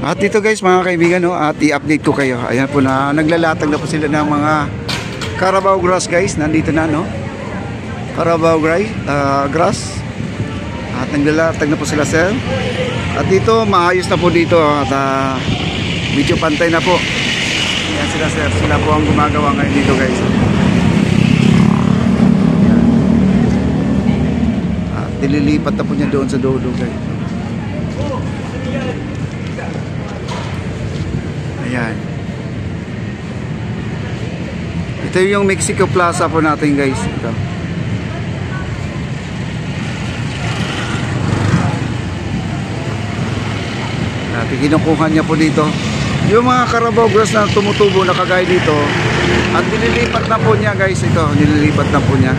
At dito guys mga kaibigan, no, at i-update ko kayo. Ayan po na naglalatag na po sila ng mga Carabao grass guys. Nandito na, no, Carabao grass. At naglalatag na po sila, sir. At dito maayos na po dito. At medyo pantay na po. Ayan sila, sir. Sila po ang gumagawa ngayon dito guys. Ayan. At nililipat na po niya doon sa dodo guys. Ayan. Ito yung Mexico Plaza po natin guys. Ito. Natin kinukuha niya po dito yung mga Carabao grass na tumutubo na kagaya dito. At nililipat na po niya guys. Ito, nililipat na po niya.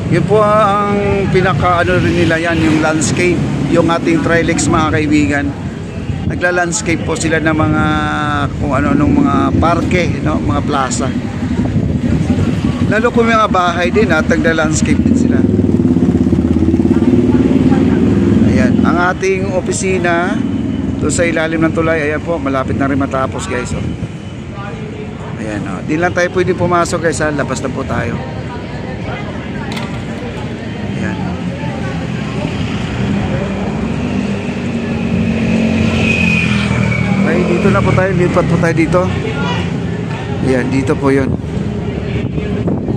Yun po ang pinaka ano rin nila yan, yung landscape, yung ating Trilex mga kaibigan. Nagla-landscape po sila ng mga kung ano nung mga parke, no, mga plaza. Lalo kung mga bahay din at nagla-landscape din sila. Ayan, ang ating opisina doon sa ilalim ng tulay, ayan po, malapit na rin matapos guys. Oh. Ayan, oh. Di lang tayo pwede pumasok guys, ha? Labas na po tayo. Ay, dito na po tayo, lipat po tayo dito. Ayan, dito po yun.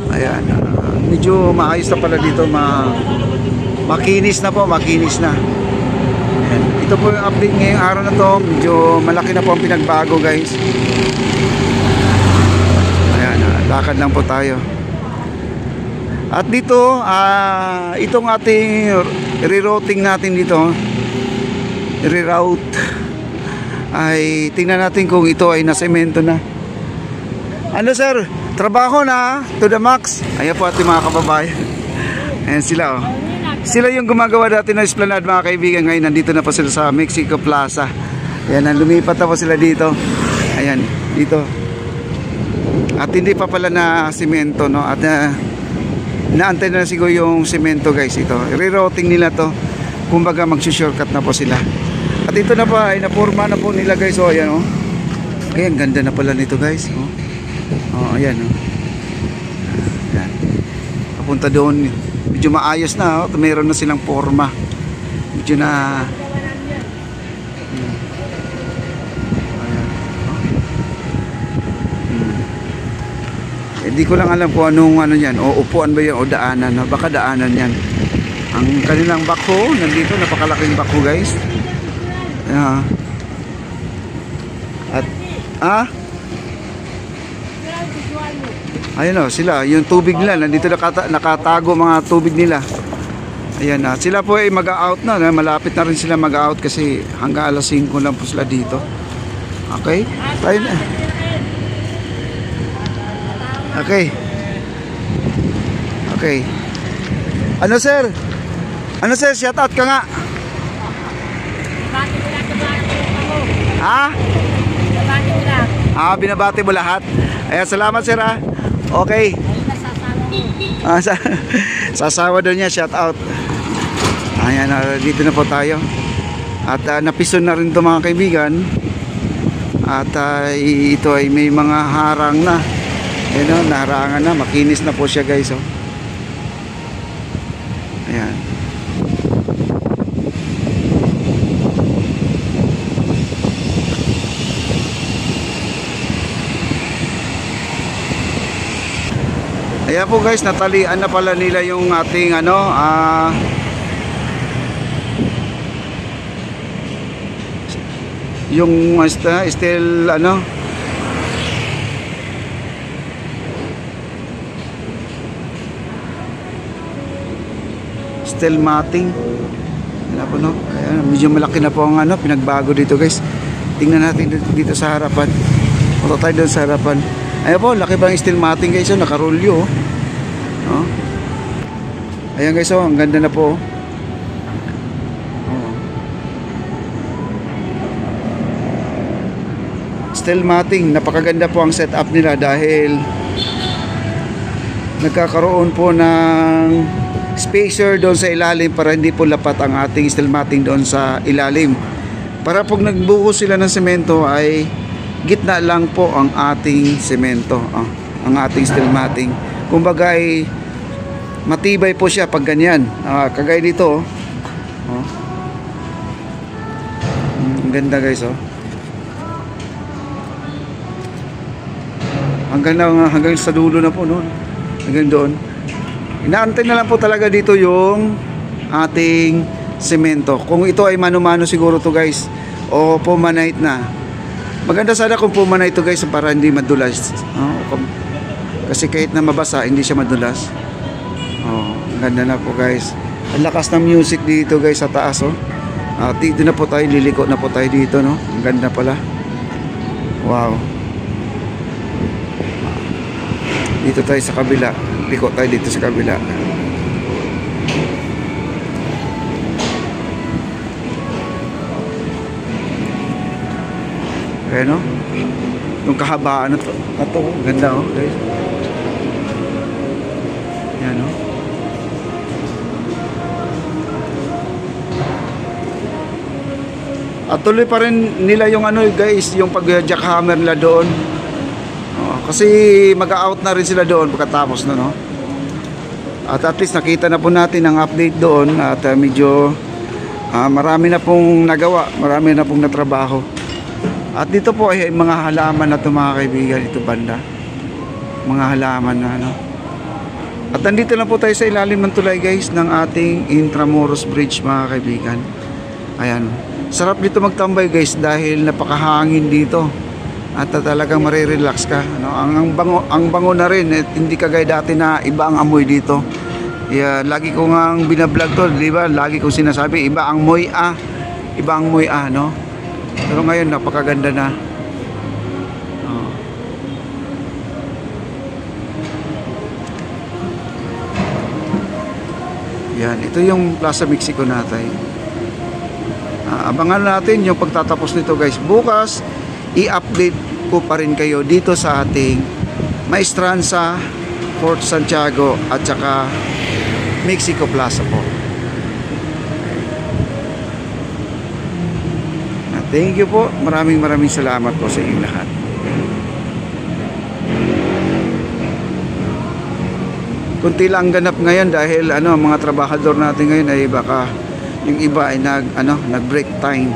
Ayan, medyo maayos na pala dito, makinis na po, makinis na. Ayan, ito po yung update ngayong araw na to. Medyo malaki na po ang pinagbago guys. Ayan, lakad lang po tayo. At dito, itong ating rerouting natin dito, reroute, ay tingnan natin kung ito ay nasemento na. Ano sir, trabaho na to the max. Ayan po ating mga kababayan. Ayan sila, oh. Sila yung gumagawa dati ng Esplanade mga kaibigan. Ngayon nandito na po sila sa Mexico Plaza. Ayan, lumipat na po sila dito. Ayan, dito. At hindi pa pala na semento, no. At naantay na siguro yung semento guys. Ito, rerouting nila to. Kumbaga magsushortcut na po sila. At ito na pa ay napurma na po nila guys. Oh, ayan, oh. Ayan, ganda na pala nito guys. Oh, oh, ayan, oh. Ayan. Papunta doon. Medyo maayos na, oh. Mayroon na silang forma. Medyo na ayan, oh. Hindi ko lang alam kung anong ano yan. O upuan ba yan o daanan, no? Baka daanan yan. Ang kanilang bako nandito, napakalaking bako guys. At ayun, oh, sila yung tubig nila nandito, nakatago mga tubig nila. Ayan, sila po ay mag-out na, malapit na rin sila mag-out kasi hanggang alas 5 lang po sila dito. Okay, tayo na. Okay. Okay. Ano sir, shout out ka nga. Ha? Binabati mo lahat. Ayan, salamat sir, ha. Okay. Sasawa doon niya, shout out. Ayan, dito na po tayo. At napison na rin ito mga kaibigan. At ito ay may mga harang na. Ayan, o, naharangan na. Makinis na po siya guys, oh. Ayan. Ayan po guys, natalian na pala nila yung ating ano, yung steel ano, steel matting. Ayan po, no? Ayan, medyo malaki na po ang ano, pinagbago dito guys. Tingnan natin dito sa harapan. Punta tayo doon sa harapan. Ayan po, laki bang steel matting guys, oh, nakarolyo, oh. Oh. Ayan guys, oh, ang ganda na po. Oh. Steel matting, napakaganda po ang setup nila dahil nagkakaroon po ng spacer doon sa ilalim para hindi po lapat ang ating steel matting doon sa ilalim. Para pag nagbuhos sila ng semento ay gitna lang po ang ating semento, ang ating steel matting. Kumbaga ay matibay po siya pag ganyan. Kagaya nito, ang ganda guys, hanggang sa dulo na po noon. Hanggang doon. Inaantay na lang po talaga dito yung ating semento. Kung ito ay mano-mano siguro to guys, o pumanite na. Maganda sana kung pumanite to guys para hindi madulas. Kasi kahit na mabasa, hindi siya madulas. Ganda na po guys. Ang lakas ng music dito guys sa taas. Dito na po tayo, liliko na po tayo dito, no? Ang ganda pala. Wow. Dito tayo sa kabila. Liko tayo dito sa kabila. Ayan, no? Yung kahabaan na to. Ganda, guys. Ayan, no? At tuloy pa rin nila yung guys, yung pag-jackhammer nila doon. Kasi mag-out na rin sila doon pagkatapos na, no? At least nakita na po natin ang update doon at medyo marami na pong nagawa, marami na pong natrabaho. At dito po ay mga halaman na ito mga kaibigan, dito banda. Mga halaman na, no? At nandito lang po tayo sa ilalim ng tulay guys ng ating Intramuros Bridge mga kaibigan. Ayan. Sarap dito magtambay guys dahil napakahangin dito. At talagang marirelax ka, no? Ang bango na rin, hindi kagaya dati na iba ang amoy dito. Lagi ko ngang binablog to, di ba? Lagi kong sinasabi, iba ang moy no? Pero ngayon napakaganda na. Yan, ito yung Plaza Mexico natin. Abangan natin yung pagtatapos nito guys. Bukas i-update ko pa rin kayo dito sa ating Maestranza, Fort Santiago at saka Mexico Plaza po. Thank you po. Maraming salamat po sa inyong lahat. Kunti lang ganap ngayon dahil mga trabahador natin ngayon ay baka yung iba ay nag-break time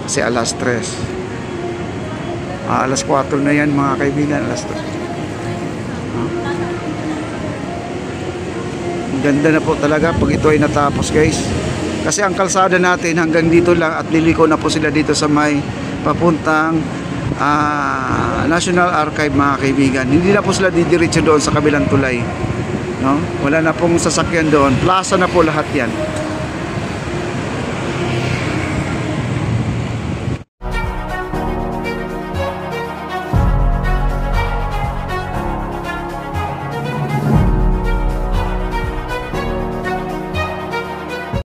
kasi alas 3. Alas 4 na yan mga kaibigan, alas 3. Ganda na po talaga pag ito ay natapos guys. Kasi ang kalsada natin hanggang dito lang at liliko na po sila dito sa may papuntang National Archive mga kaibigan. Hindi na po sila didiretso doon sa kabilang tulay, no? Wala na pong sasakyan doon. Plaza na po lahat yan.